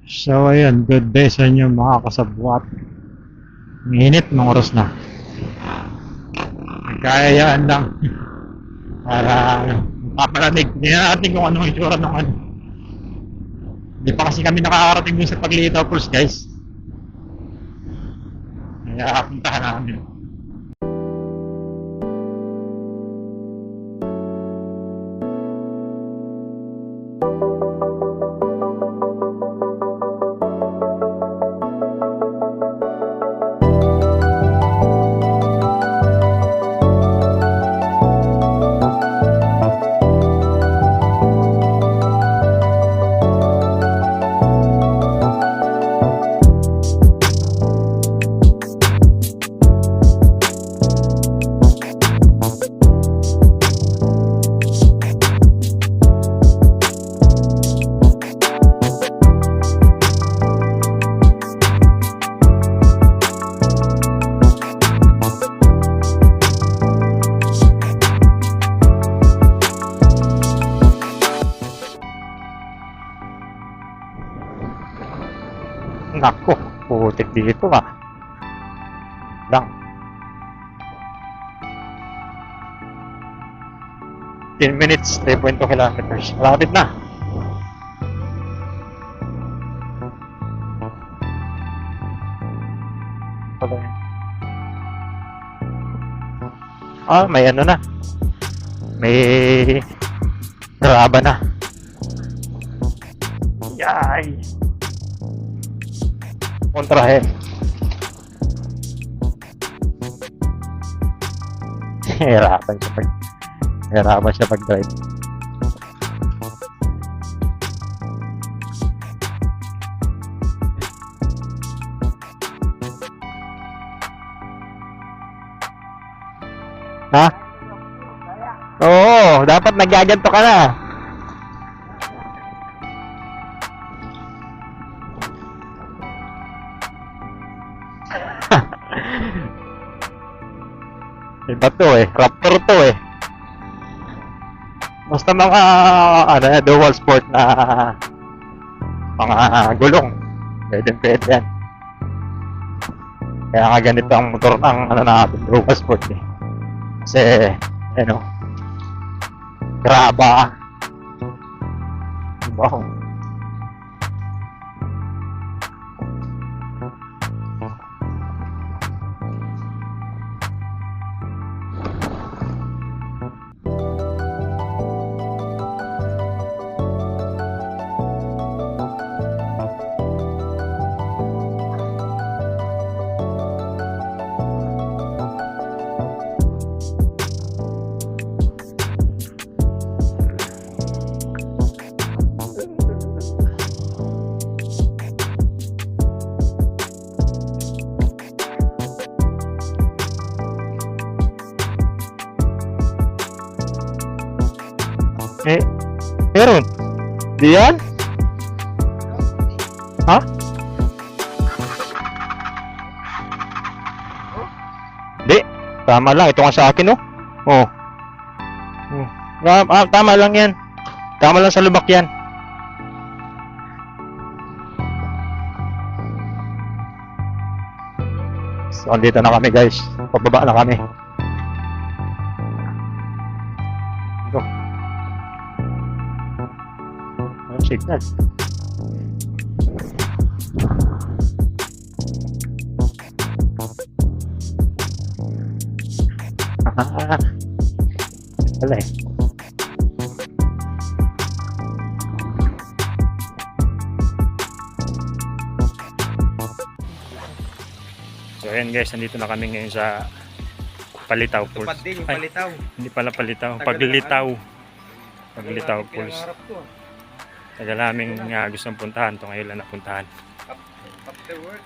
So ayun, good day sa inyo mga kasabwat. Ang init ng oras na. Nagkayayaan lang para mapapalanig. Hindi na natin kung anong itsura ng ano. Hindi pa kasi kami nakakarating dun sa Paglilitaw Falls, guys. Kaya puntahan namin. Nako, putik dito ah. Lang. 10 minutes, 3.2 kilometers. Malapit na. Pala yun. Ah, may ano na. May graba na. Yay! Kontrahe. Hirapan siya pag-drive. Ha? Oo, dapat nagaganto ka na. Iba to eh, Raptor to eh. Basta mga ano, dual sport na mga gulong. Pwede yan. Kaya nga ganito ang motor ng ano natin, dual sport eh. Kasi, ano, graba. Diba? Eh, meron. Diyan? Ha? Di. Tama lang. Ito nga sa akin, oh. Oh. Tama lang yan. Tama lang sa lubak yan. So, andito na kami, guys. Pababa na kami. Ito. Signal. Wala eh. So ayan guys, nandito na kami ngayon sa Palitaw Falls. Tupad din yung Palitaw. Hindi pala Palitaw, Paglilitaw. Paglilitaw Falls. Tagal namin nga gustong puntahan, ito ngayon lang napuntahan. After work.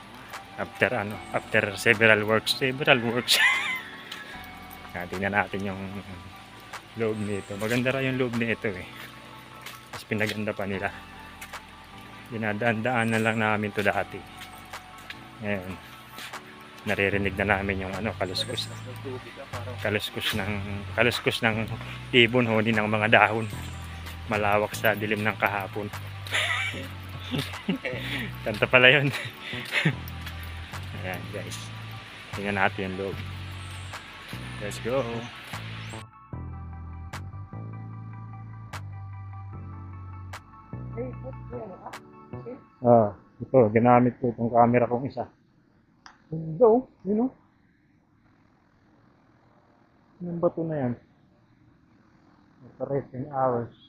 After several works. Tingnan natin yung loob nito. Maganda rin yung loob nito eh. Mas pinaganda pa nila. Dinadaan-daanan lang namin to dati. Ngayon, naririnig na namin yung ano, kaluskos ng ibon, huni ng mga dahon. Malawak sa dilim ng kahapon. Kanta pala yun. Ayan guys. Tingnan natin yung loob. Let's go. Ito, ginamit ko itong camera kong isa. Go, you know. Yung bato na yan. Operating hours.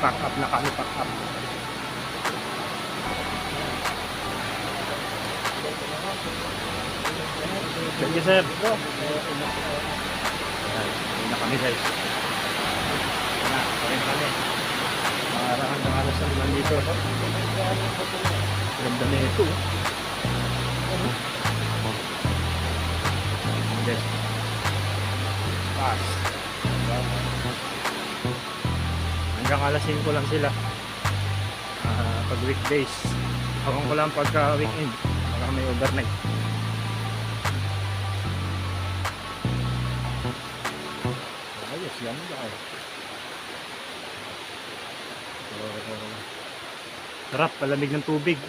Pack up na kami, pack up. Thank you, sir. Ayan, uwi na kami, guys. Ayan na, parin kami. Parang hanggang alas na naman dito. Ganda na ito. Yes. Pass. Hanggang alas 5 lang sila. Pag weekdays. Awang ko lang pagka weekend. Baka may overnight. Ayos, yan mo ba? Sarap, palamig ng tubig.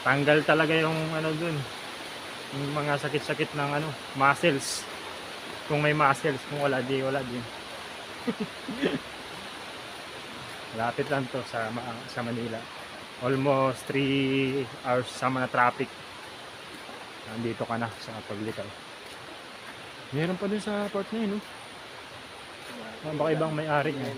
Tanggal talaga yung ano dun. Yung mga sakit-sakit ng ano, muscles. Kung may muscles, kung wala di, wala din. Lapit lang to sa Manila. Almost 3 hours sama na traffic. Nandito ka na sa paglikaw. Meron pa dun sa port na yun, no? Baka ibang may-ari niya.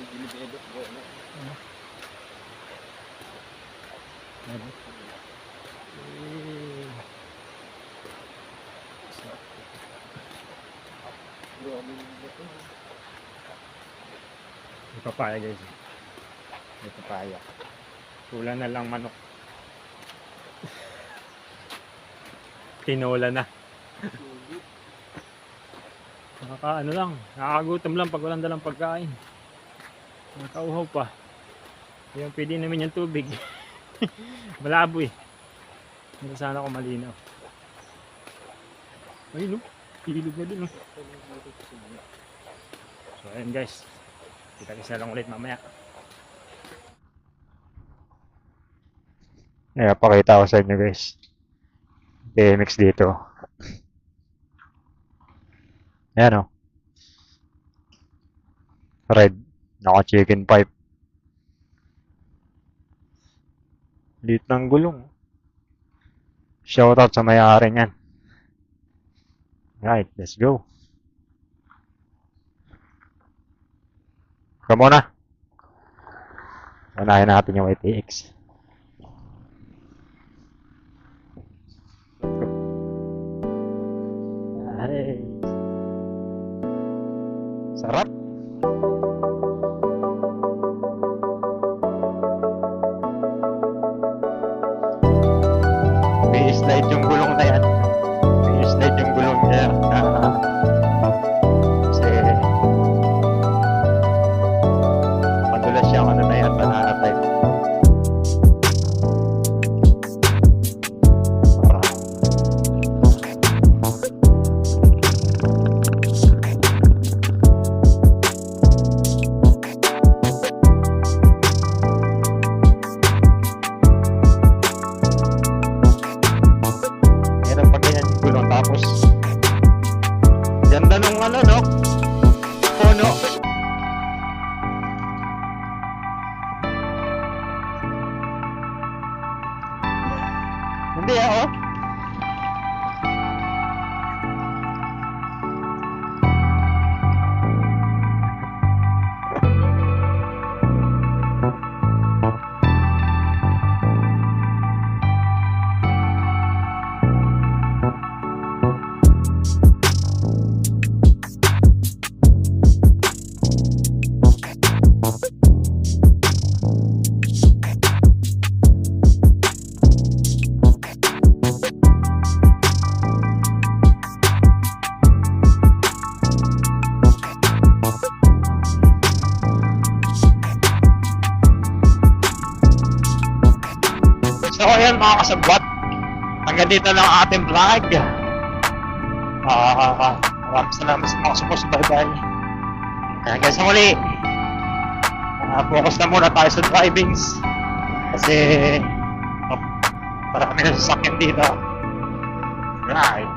May papaya, guys. May papaya. Kulang na lang manok. Tinola na. Ano lang, nakakagutom lang pag walang dalang pagkain. Nakauhaw pa. Yung pwede namin yung tubig. Malabo eh. Hindi sana ako malinaw. Ayun, no? Ilog na dun, no? So ayun, guys. Kita-kita lang ulit mamaya. Pakita ko sa inyo, guys. BMX dito. Ayan, o. Red. Naka-chicken pipe. Lit ng gulong. Shoutout sa may-ari niyan. Right, let's go. Come on na. Unahin natin yung ATX. Ay. Sarap. May slide yung gulong na yan. May slide yung gulong niya. Kasi madulas siyang ano na yan, banana type. Tapos ganda nung ano, no? Puno. Hindi ako. So ayan mga kasabwat, hanggang dito lang ang ating vlog. Maraming salamat sa mga sumusubaybay. Hanggang sa muli, focus na muna tayo sa drivings kasi marami na sasakyan dito. Right.